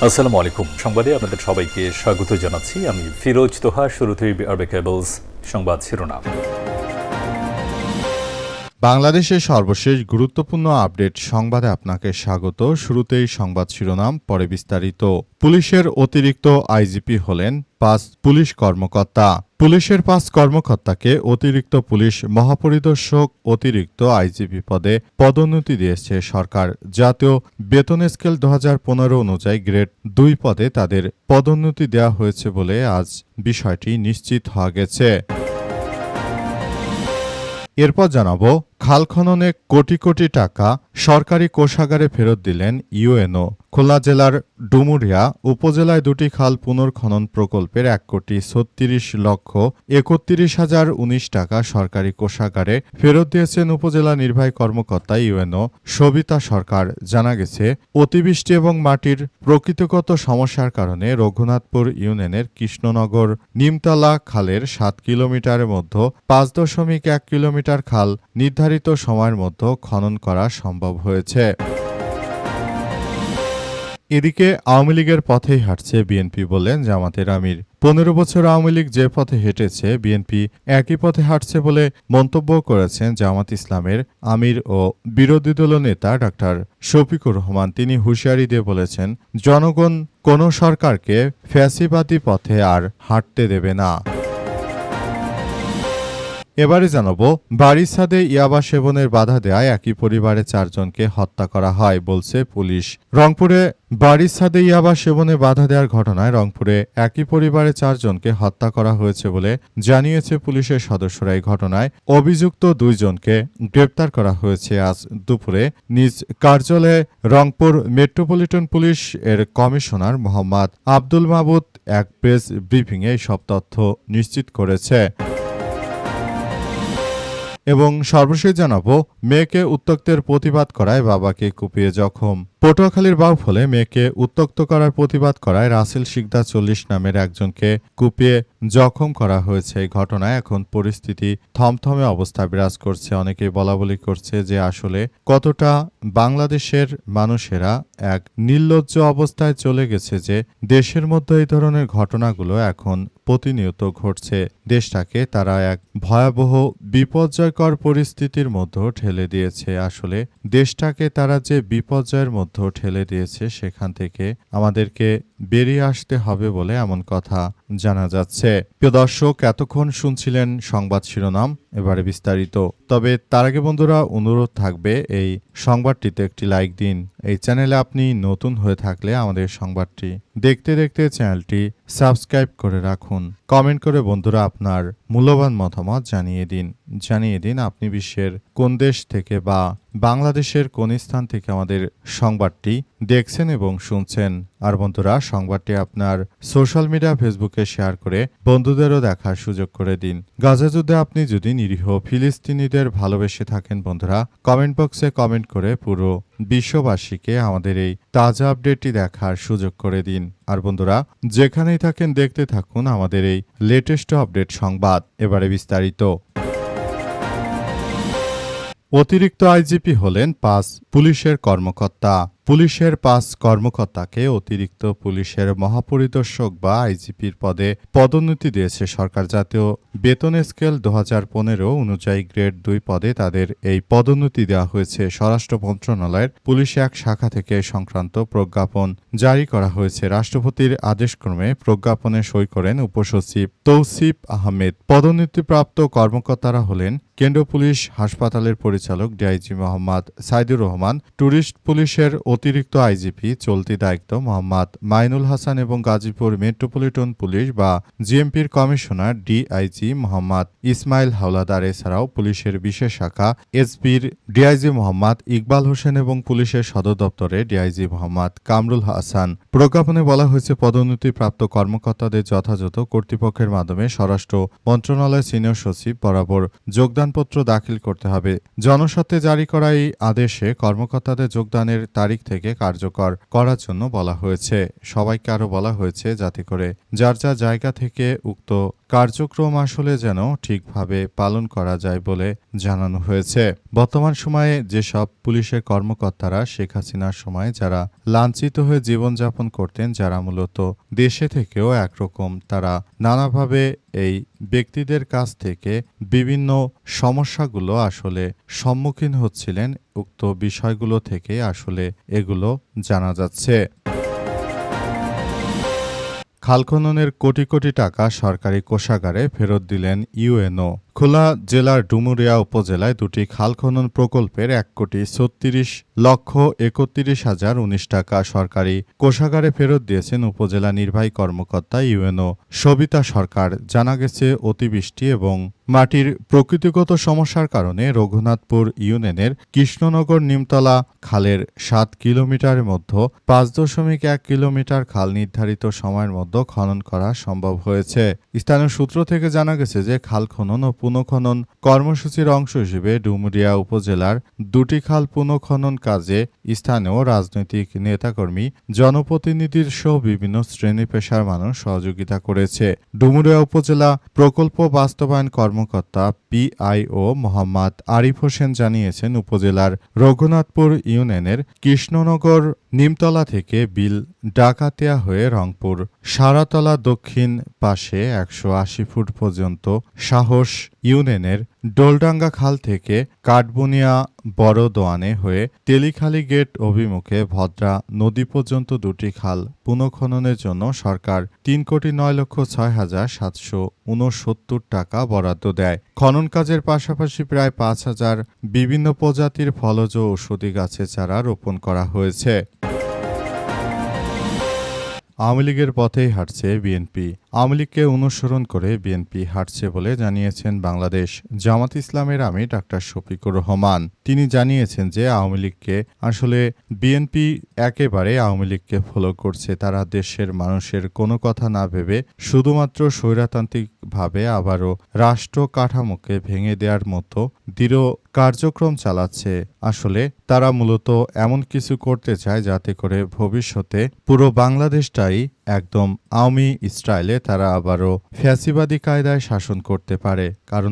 আসসালামু আলাইকুম। সংবাদে আপনাদের সবাইকে স্বাগত জানাচ্ছি। আমি ফিরোজ তোহা। শুরুতেই আরবে কেবলস সংবাদ শিরোনাম। বাংলাদেশের সর্বশেষ গুরুত্বপূর্ণ আপডেট সংবাদে আপনাকে স্বাগত। শুরুতেই সংবাদ শিরোনাম, পরে বিস্তারিত। পুলিশের অতিরিক্ত আইজিপি হলেন ৫ পুলিশ কর্মকর্তা। পুলিশের ৫ কর্মকর্তাকে অতিরিক্ত পুলিশ মহাপরিদর্শক অতিরিক্ত আইজিপি পদে পদোন্নতি দিয়েছে সরকার। জাতীয় বেতন স্কেল ২০১৫ অনুযায়ী গ্রেড ২ পদে তাদের পদোন্নতি দেওয়া হয়েছে বলে আজ বিষয়টি নিশ্চিত হওয়া গেছে। এরপর জানাবো, খাল খননে কোটি কোটি টাকা সরকারি কোষাগারে ফেরত দিলেন ইউএনও। খুলনা জেলার ডুমুরিয়া উপজেলায় দুটি খাল পুনর্খনন প্রকল্পের ১,৩৬,৩১,০১৯ টাকা সরকারি কোষাগারে ফেরত দিয়েছেন উপজেলা নির্বাহী কর্মকর্তা ইউএনও সবিতা সরকার। জানা গেছে, অতিবৃষ্টি এবং মাটির প্রকৃতিগত সমস্যার কারণে রঘুনাথপুর ইউনিয়নের কৃষ্ণনগর নিমতলা খালের ৭ কিলোমিটারের মধ্যে ৫.১ কিলোমিটার খাল নির্ধারিত সময়ের মধ্যে খনন করা সম্ভব হয়েছে। এদিকে আওয়ামী লীগের পথেই হাঁটছে বিএনপি বললেন জামাতের আমির। ১৫ বছর আওয়ামী লীগ যে পথে হেঁটেছে, বিএনপি একই পথে হাঁটছে বলে মন্তব্য করেছেন জামাত ইসলামের আমির ও বিরোধী দল নেতা ডা শফিকুর রহমান। তিনি হুঁশিয়ারি দিয়ে বলেছেন, জনগণ কোনো সরকারকে ফ্যাসিবাদী পথে আর হাঁটতে দেবে না। এবারে জানাবো, বাড়ির ছাদে ইয়াবা সেবনের বাধা দেয়ায় একই পরিবারে ৪ জনকে হত্যা করা হয় বলছে পুলিশ। রংপুরে বাড়ির ছাদে ইয়াবা সেবনে বাধা দেওয়ার ঘটনায় রংপুরে একই পরিবারে ৪ জনকে হত্যা করা হয়েছে বলে জানিয়েছে পুলিশের সদস্যরা। এই ঘটনায় অভিযুক্ত ২ জনকে গ্রেপ্তার করা হয়েছে আজ দুপুরে নিজ কার্যালয়ে। রংপুর মেট্রোপলিটন পুলিশ এর কমিশনার মোহাম্মদ আব্দুল মাবুদ এক প্রেস ব্রিফিংয়ে সব তথ্য নিশ্চিত করেছে। এবং সর্বশেষ জানাবো, মেয়েকে উত্ত্যক্তের প্রতিবাদ করায় বাবাকে কুপিয়ে জখম। পটুয়াখালীর বাউফলে মেয়েকে উত্ত্যক্ত করার প্রতিবাদ করায় রাসেল শিকদার ৪০ নামের একজনকে কুপিয়ে জখম করা হয়েছে। এই ঘটনায় এখন পরিস্থিতি থমথমে অবস্থা বিরাজ করছে। অনেকেই বলাবলি করছে যে আসলে কতটা বাংলাদেশের মানুষেরা এক নির্লজ্জ অবস্থায় চলে গেছে যে দেশের মধ্যে এই ধরনের ঘটনাগুলো এখন প্রতিনিয়ত ঘটছে। দেশটাকে তারা এক ভয়াবহ বিপর্যয়কর পরিস্থিতির মধ্যে ঠেলে দিয়েছে। আসলে দেশটাকে তারা যে বিপর্যয়ের মধ্যে ঠেলে দিয়েছে, সেখান থেকে আমাদেরকে বেরিয়ে আসতে হবে বলে এমন কথা জানা যাচ্ছে। প্রিয় দর্শক, এতক্ষণ শুনছিলেন সংবাদ শিরোনাম, এবারে বিস্তারিত। তবে তার আগে বন্ধুরা, অনুরোধ থাকবে এই সংবাদটিতে একটি লাইক দিন। এই চ্যানেলে আপনি নতুন হয়ে থাকলে আমাদের সংবাদটি দেখতে দেখতে চ্যানেলটি সাবস্ক্রাইব করে রাখুন। কমেন্ট করে বন্ধুরা আপনার মূল্যবান মতামত জানিয়ে দিন আপনি বিশ্বের কোন দেশ থেকে বা বাংলাদেশের কোন স্থান থেকে আমাদের সংবাদটি দেখছেন এবং শুনছেন। আর বন্ধুরা, সংবাদটি আপনার সোশ্যাল মিডিয়া ফেসবুকে শেয়ার করে বন্ধুদেরও দেখার সুযোগ করে দিন। গাজা যুদ্ধে আপনি যদি নিরীহ ফিলিস্তিনিদের ভালোবেসে থাকেন বন্ধুরা, কমেন্ট বক্সে কমেন্ট করে পুরো বিশ্ববাসীকে আমাদের এই তাজা আপডেটটি দেখার সুযোগ করে দিন। আর বন্ধুরা, যেখানেই থাকেন দেখতে থাকুন আমাদের এই লেটেস্ট আপডেট সংবাদ। এবারে বিস্তারিত। অতিরিক্ত আইজিপি হলেন ৫ পুলিশের কর্মকর্তা। পুলিশের ৫ কর্মকর্তাকে অতিরিক্ত পুলিশের মহাপরিদর্শক বা আইজিপির পদে পদোন্নতি দিয়েছে সরকার। জাতীয় বেতন স্কেল ২০১৫ অনুযায়ী গ্রেড ২ পদে তাদের এই পদোন্নতি দেওয়া হয়েছে। স্বরাষ্ট্র মন্ত্রণালয়ের পুলিশ এক শাখা থেকে সংক্রান্ত প্রজ্ঞাপন জারি করা হয়েছে। রাষ্ট্রপতির আদেশক্রমে প্রজ্ঞাপনে সই করেন উপসচিব তৌসিফ আহমেদ। পদোন্নতিপ্রাপ্ত কর্মকর্তারা হলেন কেন্দ্রীয় পুলিশ হাসপাতালের পরিচালক ডিআইজি মোহাম্মদ সাইদুর রহমান, ট্যুরিস্ট পুলিশের অতিরিক্ত আইজিপি চলতি দায়িত্ব মোহাম্মদ মাইনুল হাসান এবং গাজীপুর মেট্রোপলিটন পুলিশ বা জিএমপির কমিশনার ডিআইজি মোহাম্মদ ইসমাইল হাওলাদার। এছাড়াও পুলিশের বিশেষ শাখা এসপির ডিআইজি মোহাম্মদ ইকবাল হোসেন এবং পুলিশের সদর দপ্তরে ডিআইজি মোহাম্মদ কামরুল হাসান। প্রজ্ঞাপনে বলা হয়েছে, পদোন্নতিপ্রাপ্ত কর্মকর্তাদের যথাযথ কর্তৃপক্ষের মাধ্যমে স্বরাষ্ট্র মন্ত্রণালয়ের সিনিয়র সচিব বরাবর যোগদানপত্র দাখিল করতে হবে। জনস্বার্থে জারি করা এই আদেশে কর্মকর্তাদের যোগদানের তারিখ থেকে কার্যকর করার জন্য বলা হয়েছে। সবাইকে আরও বলা হয়েছে যাতে করে যার যার জায়গা থেকে উক্ত কার্যক্রম আসলে যেন ঠিকভাবে পালন করা যায় বলে জানানো হয়েছে। বর্তমান সময়ে যেসব পুলিশের কর্মকর্তারা শেখ হাসিনার সময় যারা লাঞ্ছিত হয়ে জীবনযাপন করতেন, যারা মূলত দেশে থেকেও একরকম তারা নানাভাবে এই ব্যক্তিদের কাছ থেকে বিভিন্ন সমস্যাগুলো আসলে সম্মুখীন হচ্ছিলেন, উক্ত বিষয়গুলো থেকে আসলে এগুলো জানা যাচ্ছে। খাল খননের কোটি কোটি টাকা সরকারি কোষাগারে ফেরত দিলেন ইউএনও। খুলনা জেলার ডুমুরিয়া উপজেলায় দুটি খাল খনন প্রকল্পের ১,36,31,019 টাকা সরকারি কোষাগারে ফেরত দিয়েছেন উপজেলা নির্বাহী কর্মকর্তা ইউএনও সবিতা সরকার। জানা গেছে, অতিবৃষ্টি এবং মাটির প্রকৃতিগত সমস্যার কারণে রঘুনাথপুর ইউনিয়নের কৃষ্ণনগর নিমতলা খালের ৭ কিলোমিটারের মধ্যে ৫.১ কিলোমিটার খাল নির্ধারিত সময়ের মধ্যে খনন করা সম্ভব হয়েছে। স্থানীয় সূত্র থেকে জানা গেছে যে খাল খনন ও পুনঃখনন কর্মসূচির অংশ হিসেবে ডুমুরিয়া উপজেলার দুটি খাল পুনঃখনন কাজে স্থানীয় রাজনৈতিক নেতাকর্মী, জনপ্রতিনিধির সহ বিভিন্ন শ্রেণী পেশার মানুষ সহযোগিতা করেছে। ডুমুরিয়া উপজেলা প্রকল্প বাস্তবায়ন কর্মকর্তা পিআইও মোহাম্মদ আরিফ হোসেন জানিয়েছেন, উপজেলার রঘুনাথপুর ইউনিয়নের কৃষ্ণনগর নিমতলা থেকে বিল ডাকাতিয়া হয়ে রংপুর সারাতলা দক্ষিণ পাশে ১৮০ ফুট পর্যন্ত সাহস ইউনিয়নের ডোলডাঙ্গা খাল থেকে কাঠবুনিয়া বড়দোয়ানে হয়ে তেলিখালী গেট অভিমুখে ভদ্রা নদী পর্যন্ত দুটি খাল পুনঃখননের জন্য সরকার ৩,৯,৬,৭৬৯ টাকা বরাদ্দ দেয়। খনন কাজের পাশাপাশি প্রায় ৫,০০০ বিভিন্ন প্রজাতির ফলজ ঔষধি গাছের চারা রোপণ করা হয়েছে। আওয়ামী লীগের পথেই হাঁটছে বিএনপি। আওয়ামী লীগকে অনুসরণ করে বিএনপি হাঁটছে বলে জানিয়েছেন বাংলাদেশ জামাত ইসলামের আমির ডাক্তার শফিকুর রহমান। তিনি জানিয়েছেন যে আওয়ামী লীগকে আসলে বিএনপি একেবারে আওয়ামী লীগকে ফলো করছে। তারা দেশের মানুষের কোনো কথা না ভেবে শুধুমাত্র স্বৈরতান্ত্রিকভাবে আবারও রাষ্ট্র কাঠামোকে ভেঙে দেওয়ার মতো দৃঢ় কার্যক্রম চালাচ্ছে। আসলে তারা মূলত এমন কিছু করতে চায় যাতে করে ভবিষ্যতে পুরো বাংলাদেশটাই একদম আওয়ামী স্টাইলে তারা আবারও ফ্যাসিবাদী কায়দায় শাসন করতে পারে। কারণ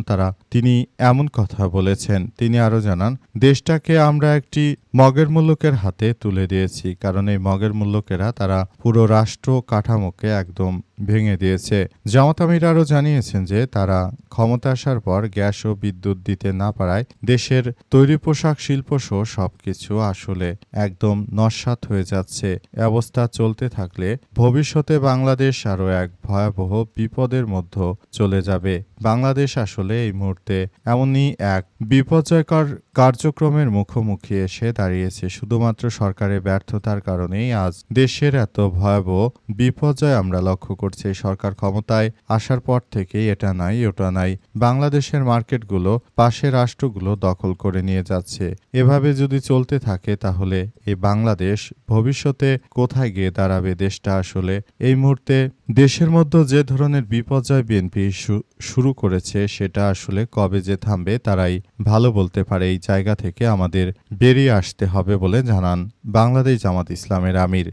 তিনি এমন কথা বলেছেন। তিনি আরও জানান, দেশটাকে আমরা একটি মগের মুল্লুকের হাতে তুলে দিয়েছি। কারণ এই মগের মুল্লুকেরা তারা পুরো রাষ্ট্র কাঠামোকে একদম ভেঙে দিয়েছে। জামাত আমির আরও জানিয়েছেন যে তারা ক্ষমতা আসার পর গ্যাস ও বিদ্যুৎ দিতে না পারায় দেশের তৈরি পোশাক শিল্প সহ সবকিছু আসলে একদম নস্যাৎ হয়ে যাচ্ছে। অবস্থা চলতে থাকলে ভবিষ্যতে বাংলাদেশ আরও এক ভয়াবহ বিপদের মধ্যে চলে যাবে। বাংলাদেশ আসলে এই মুহূর্তে এমনই এক বিপর্যয়কর কার্যক্রমের মুখোমুখি এসে দাঁড়িয়েছে। শুধুমাত্র সরকারের ব্যর্থতার কারণেই আজ দেশের এত ভয়াবহ বিপর্যয় আমরা লক্ষ্য করছি। সরকার ক্ষমতায় আসার পর থেকেই এটা নাই ওটা নাই, বাংলাদেশের মার্কেটগুলো পাশের রাষ্ট্রগুলো দখল করে নিয়ে যাচ্ছে। এভাবে যদি চলতে থাকে তাহলে এই বাংলাদেশ ভবিষ্যতে কোথায় গিয়ে দাঁড়াবে? দেশটা আসলে এই মুহূর্তে দেশের মধ্যে যে ধরনের বিপর্যয় বিএনপি শুরু করেছে সেটা আসলে কবে যে থামবে তারাই ভালো বলতে পারে। এই জায়গা থেকে আমাদের বেরিয়ে আসতে হবে বলে জানান বাংলাদেশ জামাত ইসলামের আমির।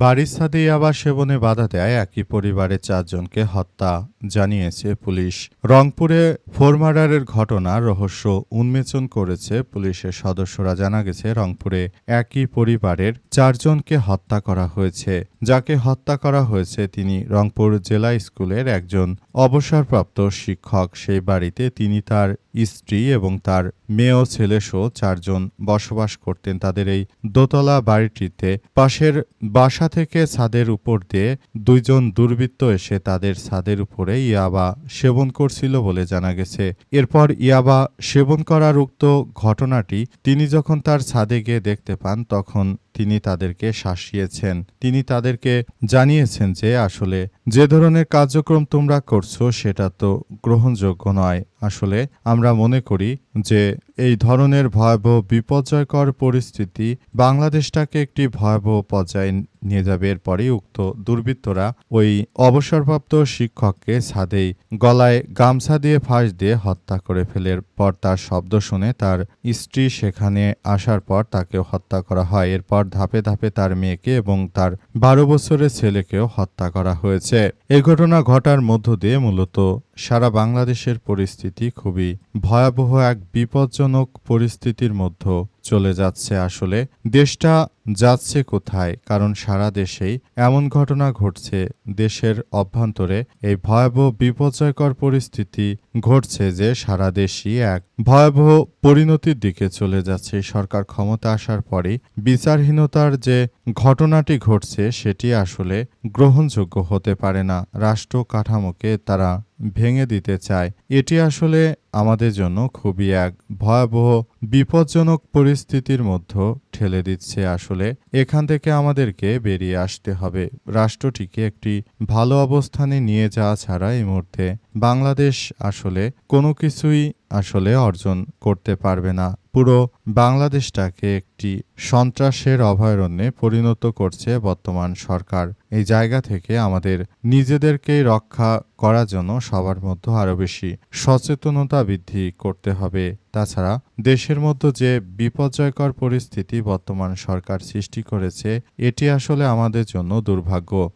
বাড়ির ছাদে ইয়াবা সেবনে বাধা দেয় একই পরিবারের ৪ জনকে হত্যা, জানিয়েছে পুলিশ। রংপুরে ফোর মার্ডারের ঘটনার রহস্য উন্মোচন করেছে পুলিশের সদস্যরা। জানা গেছে, রংপুরে একই পরিবারের ৪ জনকে হত্যা করা হয়েছে। যাকে হত্যা করা হয়েছে তিনি রংপুর জেলা স্কুলের একজন অবসরপ্রাপ্ত শিক্ষক। সেই বাড়িতে তিনি, তার স্ত্রী এবং তার মেয়ে ও ছেলেসহ ৪ জন বসবাস করতেন। তাদের এই দোতলা বাড়িটিতে পাশের বাসা থেকে ছাদের উপর দিয়ে ২ জন দুর্বৃত্ত এসে তাদের ছাদের উপরে ইয়াবা সেবন করছিল বলে জানা গেছে। এরপর ইয়াবা সেবন করার উক্ত ঘটনাটি তিনি যখন তার ছাদে গিয়ে দেখতে পান তখন তিনি তাদেরকে শাসিয়েছেন। তিনি তাদেরকে জানিয়েছেন যে আসলে যে ধরনের কার্যক্রম তোমরা করছো সেটা তো গ্রহণযোগ্য নয়। আসলে আমরা মনে করি যে এই ধরনের ভয়াবহ বিপর্যয়কর পরিস্থিতি বাংলাদেশটাকে একটি ভয়াবহ পর্যায়ে নিয়ে যাবে। এরপরেই উক্ত দুর্বৃত্তরা ওই অবসরপ্রাপ্ত শিক্ষককে ছাদেই গলায় গামছা দিয়ে ফাঁস দিয়ে হত্যা করে ফেলে। এরপর তার শব্দ শুনে তার স্ত্রী সেখানে আসার পর তাকেও হত্যা করা হয়। এরপর ধাপে ধাপে তার মেয়েকে এবং তার ১২ বছরের ছেলেকেও হত্যা করা হয়েছে। এই ঘটনা ঘটার মধ্য দিয়ে মূলত সারা বাংলাদেশের পরিস্থিতি খুবই ভয়াবহ এক বিপজ্জনক পরিস্থিতির মধ্যে চলে যাচ্ছে। আসলে দেশটা যাচ্ছে কোথায়? কারণ সারা দেশেই এমন ঘটনা ঘটছে, দেশের অভ্যন্তরে এই ভয়াবহ বিপর্যয়কর পরিস্থিতি ঘটছে যে সারা দেশই এক ভয়াবহ পরিণতির দিকে চলে যাচ্ছে। এই সরকার ক্ষমতা আসার পরেই বিচারহীনতার যে ঘটনাটি ঘটছে সেটি আসলে গ্রহণযোগ্য হতে পারে না। রাষ্ট্র কাঠামোকে তারা ভেঙে দিতে চায়। এটি আসলে আমাদের জন্য খুবই এক ভয়াবহ বিপজ্জনক পরিস্থিতির মধ্যে ঠেলে দিচ্ছে। আসলে এখান থেকে আমাদেরকে বেরিয়ে আসতে হবে। রাষ্ট্রটিকে একটি ভালো অবস্থানে নিয়ে যাওয়া ছাড়া এই মুহূর্তে বাংলাদেশ আসলে কোনো কিছুই আসলে অর্জন করতে পারবে না। পুরো বাংলাদেশটাকে একটি সন্ত্রাসের অভয়ারণ্যে পরিণত করছে বর্তমান সরকার। এই জায়গা থেকে আমাদের নিজেদেরকেই রক্ষা করার জন্য সবার মধ্যে আরও বেশি সচেতনতা বৃদ্ধি করতে হবে। তাছাড়া দেশের মধ্যে যে বিপর্যয়কর পরিস্থিতি বর্তমান সরকার সৃষ্টি করেছে, এটি আসলে আমাদের জন্য দুর্ভাগ্য।